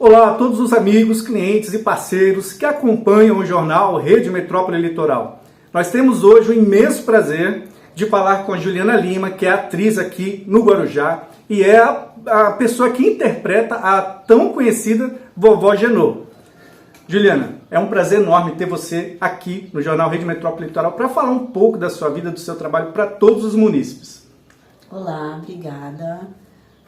Olá a todos os amigos, clientes e parceiros que acompanham o jornal Rede Metrópole Litoral. Nós temos hoje o imenso prazer de falar com a Juliana Lima, que é atriz aqui no Guarujá e é a pessoa que interpreta a tão conhecida Vovó Genô. Juliana, é um prazer enorme ter você aqui no jornal Rede Metrópole Litoral para falar um pouco da sua vida, do seu trabalho para todos os munícipes. Olá, obrigada.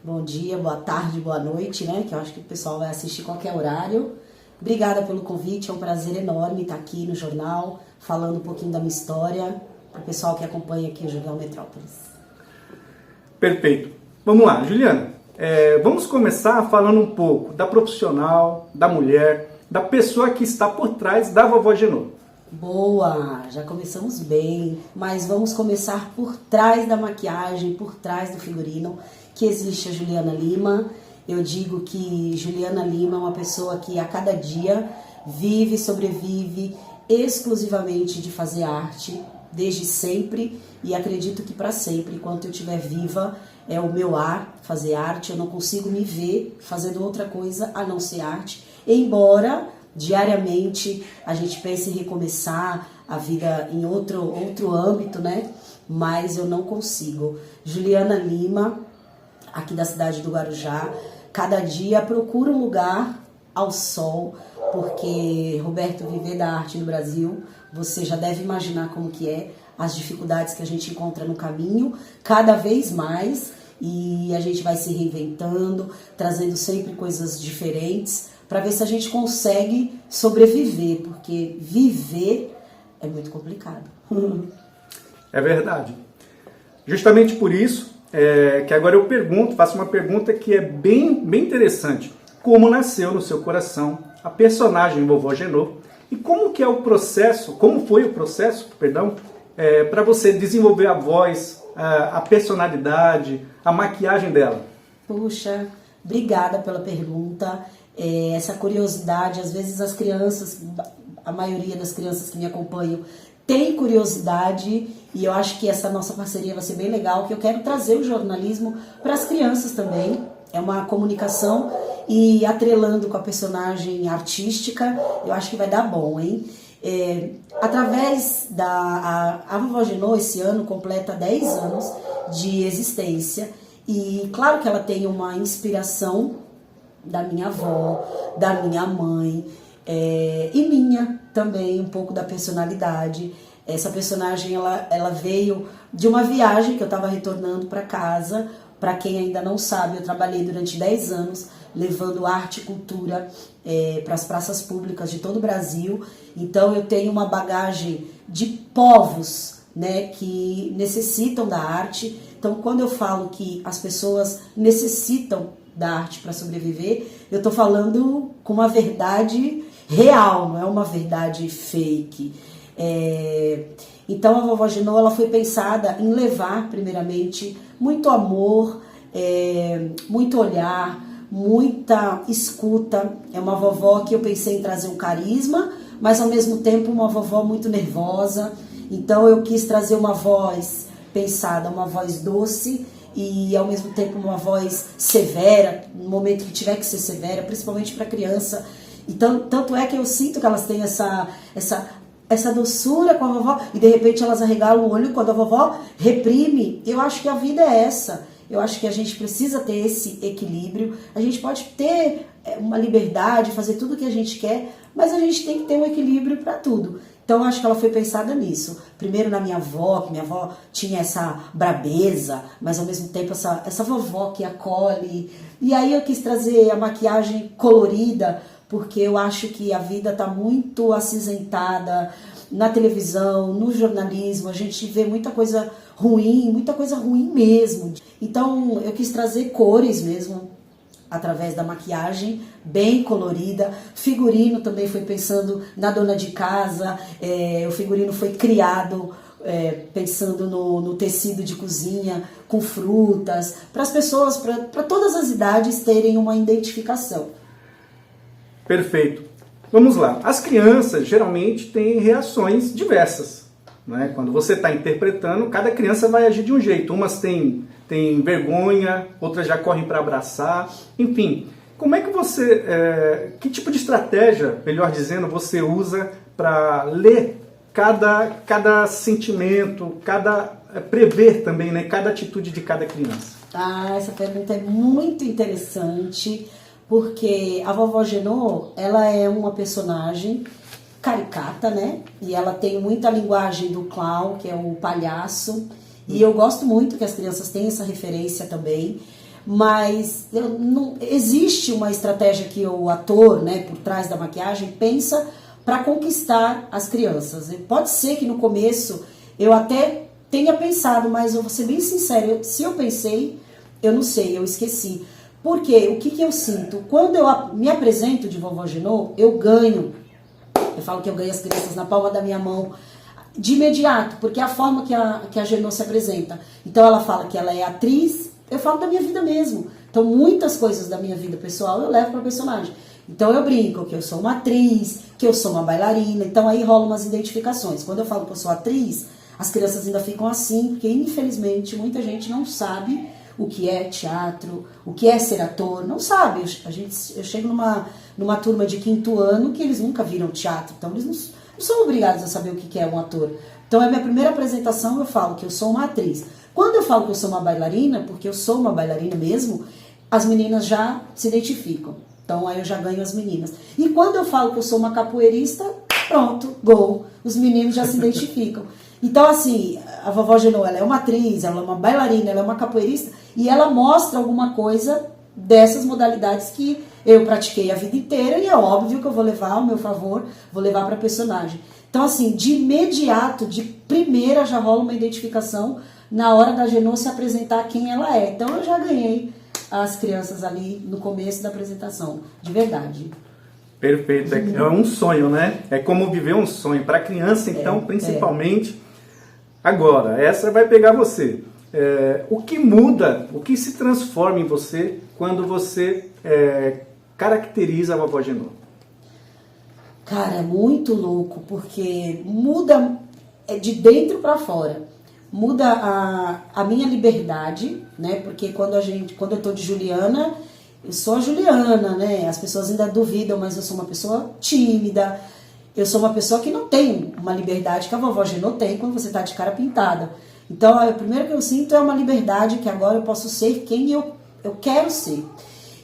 Bom dia, boa tarde, boa noite, né? Que eu acho que o pessoal vai assistir qualquer horário. Obrigada pelo convite, é um prazer enorme estar aqui no jornal, falando um pouquinho da minha história, para o pessoal que acompanha aqui o Jornal Metrópolis. Perfeito. Vamos lá, Juliana. Vamos começar falando um pouco da profissional, da mulher, da pessoa que está por trás da Vovó Genô. Boa, já começamos bem, mas vamos começar por trás da maquiagem, por trás do figurino, que existe a Juliana Lima. Eu digo que Juliana Lima é uma pessoa que a cada dia vive, sobrevive exclusivamente de fazer arte, desde sempre, e acredito que para sempre, enquanto eu estiver viva, é o meu ar fazer arte. Eu não consigo me ver fazendo outra coisa a não ser arte, embora diariamente a gente pense em recomeçar a vida em outro âmbito, né? Mas eu não consigo. Juliana Lima, aqui da cidade do Guarujá, cada dia procura um lugar ao sol, porque, Roberto, viver da arte no Brasil, você já deve imaginar como que é, as dificuldades que a gente encontra no caminho, cada vez mais, e a gente vai se reinventando, trazendo sempre coisas diferentes, para ver se a gente consegue sobreviver, porque viver é muito complicado. É verdade. Justamente por isso que agora eu faço uma pergunta que é bem interessante. Como nasceu no seu coração a personagem Vovó Genô e como foi o processo, para você desenvolver a voz, a personalidade, a maquiagem dela? Puxa, obrigada pela pergunta. Essa curiosidade, às vezes as crianças, a maioria das crianças que me acompanham tem curiosidade, e eu acho que essa nossa parceria vai ser bem legal, que eu quero trazer o jornalismo para as crianças também. É uma comunicação e atrelando com a personagem artística, eu acho que vai dar bom, hein? Através a Vovó Genô esse ano completa 10 anos de existência, e claro que ela tem uma inspiração da minha avó, da minha mãe, e minha também, um pouco da personalidade. Essa personagem ela veio de uma viagem que eu estava retornando para casa. Para quem ainda não sabe, eu trabalhei durante 10 anos levando arte e cultura para as praças públicas de todo o Brasil. Então eu tenho uma bagagem de povos, né, que necessitam da arte. Então quando eu falo que as pessoas necessitam da arte para sobreviver, eu estou falando com uma verdade real, não é uma verdade fake. Então a Vovó Genô ela foi pensada em levar, primeiramente, muito amor, muito olhar, muita escuta. É uma vovó que eu pensei em trazer um carisma, mas ao mesmo tempo uma vovó muito nervosa. Então eu quis trazer uma voz pensada, uma voz doce, e ao mesmo tempo uma voz severa, no momento que tiver que ser severa, principalmente para criança. Então, tanto é que eu sinto que elas têm essa doçura com a vovó, e de repente elas arregalam o olho quando a vovó reprime. Eu acho que a vida é essa. Eu acho que a gente precisa ter esse equilíbrio. A gente pode ter uma liberdade, fazer tudo o que a gente quer, mas a gente tem que ter um equilíbrio para tudo. Então, eu acho que ela foi pensada nisso. Primeiro na minha avó, que minha avó tinha essa brabeza, mas ao mesmo tempo essa vovó que acolhe. E aí eu quis trazer a maquiagem colorida, porque eu acho que a vida está muito acinzentada na televisão, no jornalismo. A gente vê muita coisa ruim mesmo. Então eu quis trazer cores mesmo, através da maquiagem, bem colorida. Figurino também foi pensando na dona de casa, o figurino foi criado pensando no tecido de cozinha, com frutas, para as pessoas, para todas as idades terem uma identificação. Perfeito. Vamos lá. As crianças geralmente têm reações diversas, né? Quando você está interpretando, cada criança vai agir de um jeito. Umas têm vergonha, outras já correm para abraçar, enfim. Como é que você, que tipo de estratégia, melhor dizendo, você usa para ler cada sentimento, prever também, né, cada atitude de cada criança? Ah, essa pergunta é muito interessante, porque a vovó Genô, ela é uma personagem caricata, né? E ela tem muita linguagem do clown, que é o palhaço. E eu gosto muito que as crianças tenham essa referência também. Mas não existe uma estratégia que o ator, né, por trás da maquiagem, pensa para conquistar as crianças. Pode ser que no começo eu até tenha pensado, mas eu vou ser bem sincera, se eu pensei, eu não sei, eu esqueci. Porque o que eu sinto? Quando eu me apresento de vovó Genô, eu ganho. Eu falo que eu ganho as crianças na palma da minha mão de imediato, porque é a forma que a Genô se apresenta. Então ela fala que ela é atriz, eu falo da minha vida mesmo. Então muitas coisas da minha vida pessoal eu levo para o personagem. Então eu brinco que eu sou uma atriz, que eu sou uma bailarina, então aí rolam umas identificações. Quando eu falo que eu sou atriz, as crianças ainda ficam assim, porque infelizmente muita gente não sabe o que é teatro, o que é ser ator, não sabe. Eu chego numa turma de 5º ano que eles nunca viram teatro, então eles não são obrigados a saber o que é um ator. Então, a minha primeira apresentação eu falo que eu sou uma atriz. Quando eu falo que eu sou uma bailarina, porque eu sou uma bailarina mesmo, as meninas já se identificam. Então, aí eu já ganho as meninas. E quando eu falo que eu sou uma capoeirista, pronto, gol. Os meninos já se identificam. Então, assim, a vovó Genô, ela é uma atriz, ela é uma bailarina, ela é uma capoeirista, e ela mostra alguma coisa dessas modalidades que eu pratiquei a vida inteira, e é óbvio que eu vou levar ao meu favor, vou levar para a personagem. Então, assim, de imediato, de primeira, já rola uma identificação na hora da Genô se apresentar quem ela é. Então, eu já ganhei as crianças ali no começo da apresentação, de verdade. Perfeito, é um sonho, né? É como viver um sonho. Para a criança, então, principalmente. Agora, essa vai pegar você. O que muda, o que se transforma em você quando você caracteriza a vovó Genô? Cara, é muito louco, porque muda de dentro para fora. Muda a minha liberdade, né? Porque quando eu tô de Juliana, eu sou a Juliana, né? As pessoas ainda duvidam, mas eu sou uma pessoa tímida. Eu sou uma pessoa que não tem uma liberdade que a vovó Genô tem quando você tá de cara pintada. Então, o primeiro que eu sinto é uma liberdade que agora eu posso ser quem eu quero ser.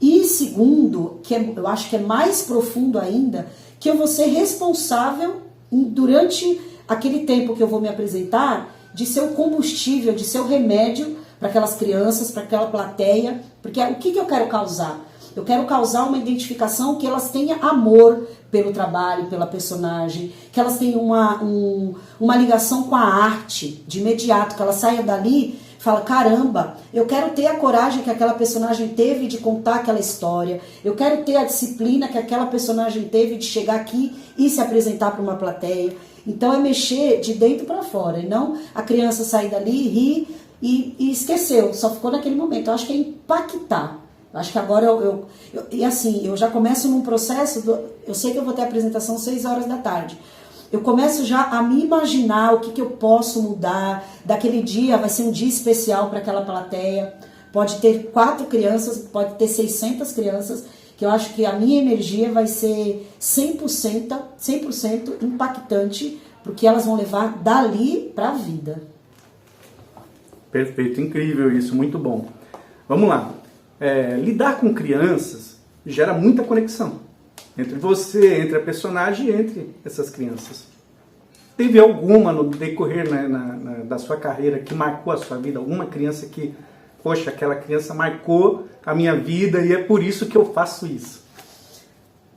E segundo, eu acho que é mais profundo ainda, que eu vou ser responsável durante aquele tempo que eu vou me apresentar de ser o combustível, de ser o remédio para aquelas crianças, para aquela plateia. Porque o que eu quero causar? Eu quero causar uma identificação que elas tenham amor pelo trabalho, pela personagem, que elas tenham uma ligação com a arte de imediato, que ela saia dali e fala, caramba, eu quero ter a coragem que aquela personagem teve de contar aquela história, eu quero ter a disciplina que aquela personagem teve de chegar aqui e se apresentar para uma plateia. Então é mexer de dentro para fora, e não a criança sair dali, rir e esqueceu, só ficou naquele momento. Eu acho que é impactar. Acho que agora e assim, eu já começo num processo, eu sei que eu vou ter a apresentação 6 horas da tarde. Eu começo já a me imaginar o que eu posso mudar. Daquele dia vai ser um dia especial para aquela plateia. Pode ter 4 crianças, pode ter 600 crianças, que eu acho que a minha energia vai ser 100% impactante, porque elas vão levar dali para a vida. Perfeito, incrível isso, muito bom. Vamos lá. Lidar com crianças gera muita conexão entre você, entre a personagem e entre essas crianças. Teve alguma no decorrer, né, da sua carreira que marcou a sua vida? Alguma criança que, poxa, aquela criança marcou a minha vida e é por isso que eu faço isso?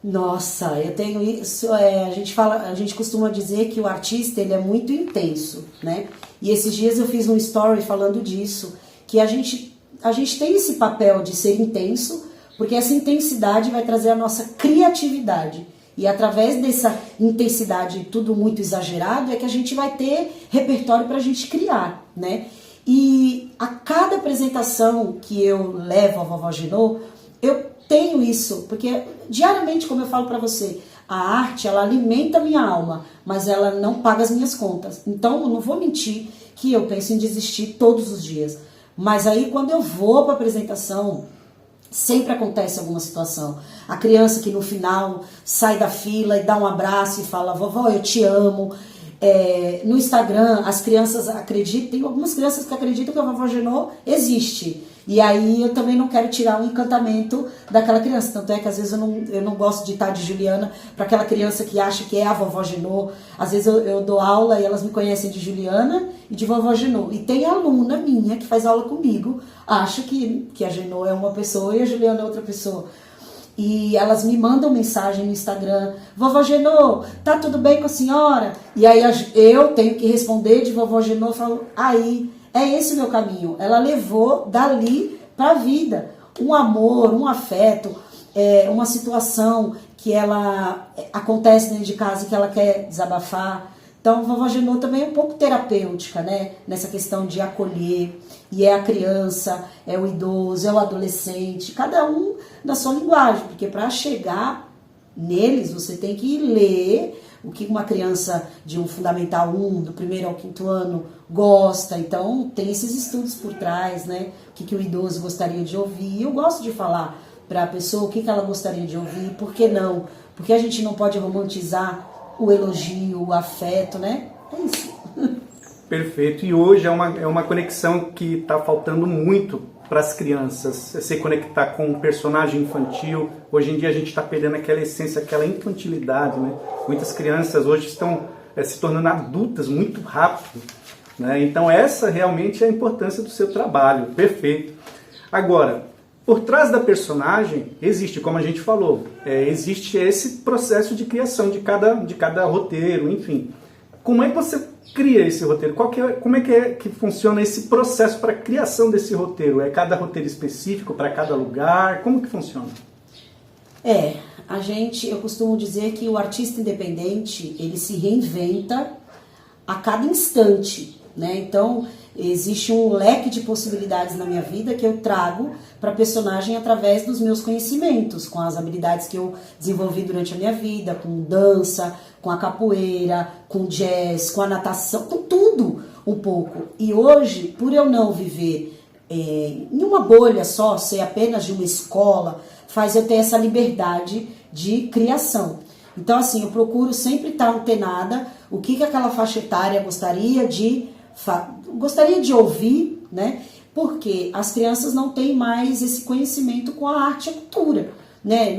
Nossa, eu tenho isso. A gente costuma dizer que o artista ele é muito intenso, né? E esses dias eu fiz um story falando disso, que a gente tem esse papel de ser intenso, porque essa intensidade vai trazer a nossa criatividade. E através dessa intensidade, tudo muito exagerado, é que a gente vai ter repertório para a gente criar, né? E a cada apresentação que eu levo a vovó Genô, eu tenho isso, porque diariamente, como eu falo para você, a arte, ela alimenta a minha alma, mas ela não paga as minhas contas. Então, eu não vou mentir que eu penso em desistir todos os dias. Mas aí, quando eu vou para a apresentação, Sempre acontece alguma situação. A criança que no final sai da fila e dá um abraço e fala, vovó, eu te amo. No Instagram, as crianças acreditam, tem algumas crianças que acreditam que a vovó Genô existe. E aí eu também não quero tirar o encantamento daquela criança. Tanto é que às vezes eu não gosto de estar de Juliana para aquela criança que acha que é a vovó Genô. Às vezes eu dou aula e elas me conhecem de Juliana e de vovó Genô. E tem aluna minha que faz aula comigo, acha que a Genô é uma pessoa e a Juliana é outra pessoa. E elas me mandam mensagem no Instagram, vovó Genô, tá tudo bem com a senhora? E aí eu tenho que responder de vovó Genô, eu falo, aí, é esse o meu caminho. Ela levou dali pra vida um amor, um afeto, uma situação que ela acontece dentro de casa e que ela quer desabafar. Então, vovó Genô também é um pouco terapêutica, né? Nessa questão de acolher. E é a criança, é o idoso, é o adolescente, cada um na sua linguagem. Porque para chegar neles, você tem que ler o que uma criança de um Fundamental 1, do 1º ao 5º ano, gosta. Então, tem esses estudos por trás, né? O que o idoso gostaria de ouvir. E eu gosto de falar para a pessoa o que ela gostaria de ouvir, por que não? Porque a gente não pode romantizar o elogio, o afeto, né? É isso. Perfeito. E hoje é uma conexão que está faltando muito para as crianças. Se conectar com um personagem infantil. Hoje em dia a gente está perdendo aquela essência, aquela infantilidade, né? Muitas crianças hoje estão se tornando adultas muito rápido, né? Então essa realmente é a importância do seu trabalho. Perfeito. Agora, por trás da personagem existe, como a gente falou, existe esse processo de criação de cada roteiro, enfim. Como é que você cria esse roteiro? Como é que funciona esse processo para a criação desse roteiro? É cada roteiro específico para cada lugar? Como que funciona? Eu costumo dizer que o artista independente, ele se reinventa a cada instante, né? Então, existe um leque de possibilidades na minha vida que eu trago para a personagem através dos meus conhecimentos, com as habilidades que eu desenvolvi durante a minha vida, com dança, com a capoeira, com jazz, com a natação, com tudo um pouco. E hoje, por eu não viver em uma bolha só, ser apenas de uma escola, faz eu ter essa liberdade de criação. Então, assim, eu procuro sempre estar antenada o que aquela faixa etária gostaria de ouvir, né? Porque as crianças não têm mais esse conhecimento com a arte e a cultura, né?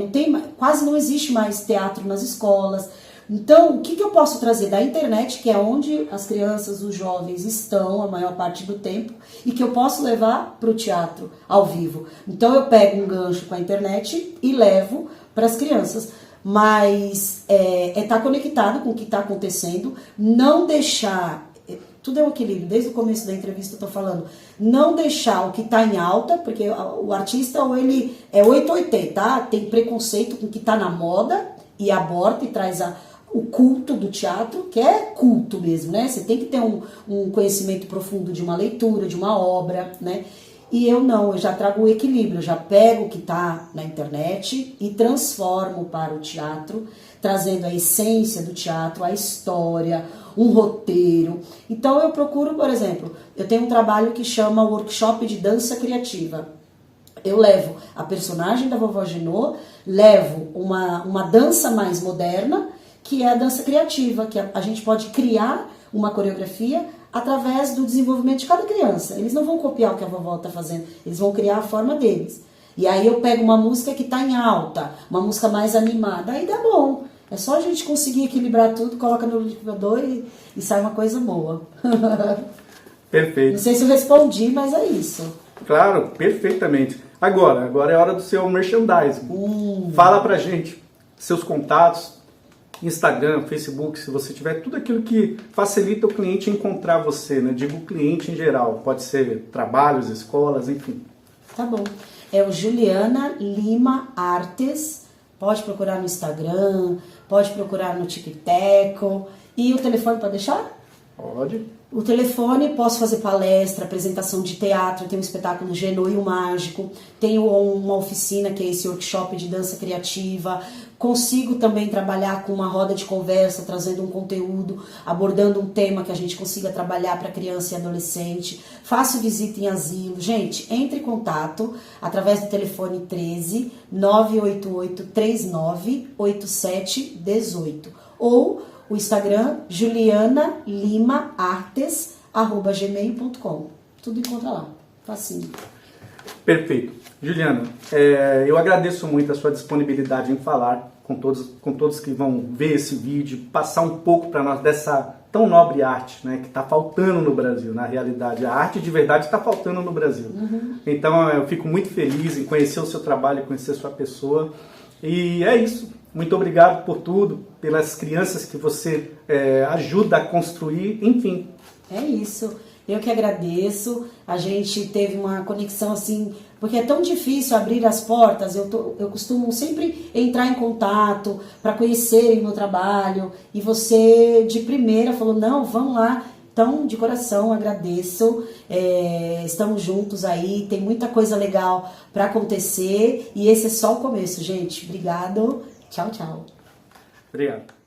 Quase não existe mais teatro nas escolas. Então, o que eu posso trazer da internet, que é onde as crianças, os jovens estão a maior parte do tempo, e que eu posso levar para o teatro ao vivo? Então, eu pego um gancho com a internet e levo para as crianças. Mas estar conectado com o que está acontecendo, não deixar... Tudo é um equilíbrio, desde o começo da entrevista eu estou falando. Não deixar o que está em alta, porque o artista ou ele é 880, tá? Tem preconceito com o que está na moda e aborta e traz o culto do teatro, que é culto mesmo, né? Você tem que ter um conhecimento profundo de uma leitura, de uma obra, né? E eu já trago o equilíbrio, eu já pego o que está na internet e transformo para o teatro, trazendo a essência do teatro, a história, um roteiro. Então eu procuro, por exemplo, eu tenho um trabalho que chama Workshop de Dança Criativa. Eu levo a personagem da vovó Genô, levo uma dança mais moderna, que é a dança criativa, que a gente pode criar uma coreografia através do desenvolvimento de cada criança. Eles não vão copiar o que a vovó está fazendo, eles vão criar a forma deles. E aí eu pego uma música que está em alta, uma música mais animada, aí dá bom. É só a gente conseguir equilibrar tudo, coloca no liquidificador e sai uma coisa boa. Perfeito. Não sei se eu respondi, mas é isso. Claro, perfeitamente. Agora é hora do seu merchandising. Fala pra gente seus contatos, Instagram, Facebook, se você tiver, tudo aquilo que facilita o cliente encontrar você, né? Digo o cliente em geral, pode ser trabalhos, escolas, enfim. Tá bom. É o Juliana Lima Artes, pode procurar no Instagram, pode procurar no TikTok. E o telefone para deixar? Pode. O telefone, posso fazer palestra, apresentação de teatro, tenho um espetáculo Genô e o Mágico, tenho uma oficina que é esse workshop de dança criativa, consigo também trabalhar com uma roda de conversa, trazendo um conteúdo, abordando um tema que a gente consiga trabalhar para criança e adolescente, faço visita em asilo. Gente, entre em contato através do telefone 13 988 39 8718 ou o Instagram, julianalimaartes@gmail.com. Tudo encontra lá. Facinho. Perfeito. Juliana, eu agradeço muito a sua disponibilidade em falar com todos que vão ver esse vídeo, passar um pouco para nós dessa tão nobre arte, né, que está faltando no Brasil, na realidade. A arte de verdade está faltando no Brasil. Então eu fico muito feliz em conhecer o seu trabalho, conhecer a sua pessoa. E é isso. Muito obrigado por tudo, pelas crianças que você ajuda a construir, enfim. É isso. Eu que agradeço. A gente teve uma conexão assim, porque é tão difícil abrir as portas. Eu costumo sempre entrar em contato para conhecerem o meu trabalho. E você, de primeira, falou, não, vamos lá. Então, de coração, agradeço. Estamos juntos aí. Tem muita coisa legal para acontecer. E esse é só o começo, gente. Obrigado. Tchau, tchau. Obrigado.